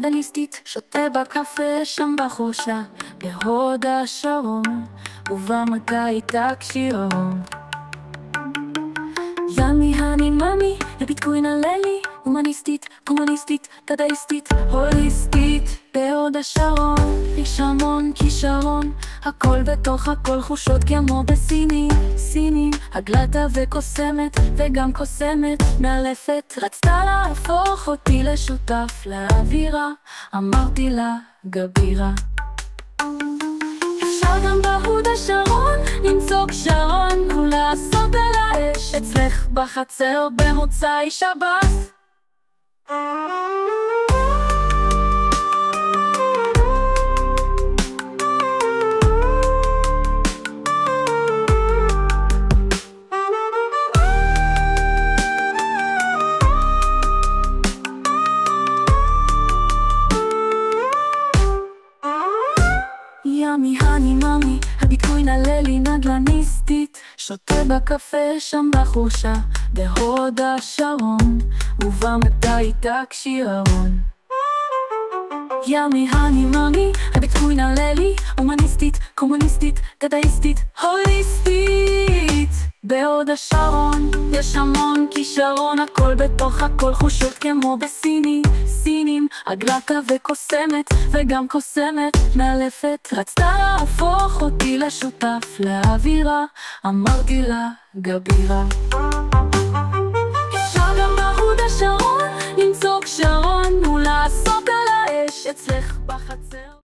מדליסטית, שותה בקפה שם בחורשה בהוד השרון, ובמגע איתה כשירון. ימי הני ממי, לביטקוין עללי, הומניסטית, קומוניסטית, דדאיסטית, הוליסטית, בהוד השרון, יש המון כישרון, הכל בתוך הכל, חושות כמו בסינים, סינים, הגלטה וקוסמת, וגם קוסמת, מאלפת, רצתה להפוך אותי לשותף לאווירה, אמרתי לה גבירה. אפשר גם בהוד השרון למצוא קשרון ולעשות על האש אצלך בחצר במוצאי שבת. ימי הני ממי, הביטקוין עללי נדלניסטית, שותה בקפה שם בחורשה בהוד השרון, ובמגע איתה כשירון. ימי הני ממי, הביטקוין עללי, הומניסטית, קומוניסטית, דדאיסטית, הוליסטית, בהוד השרון, יש המון כישרון, הכל בתוך הכל, חושות כמו בסינים, סינים, הגלטה וקוסמת, וגם קוסמת, מאלפת, רצתה להפוך אותי לשותף לאווירה, אמרתי לה גבירה. אפשר גם בהוד השרון למצוא קשרון ולעשות על האש אצלך בחצר.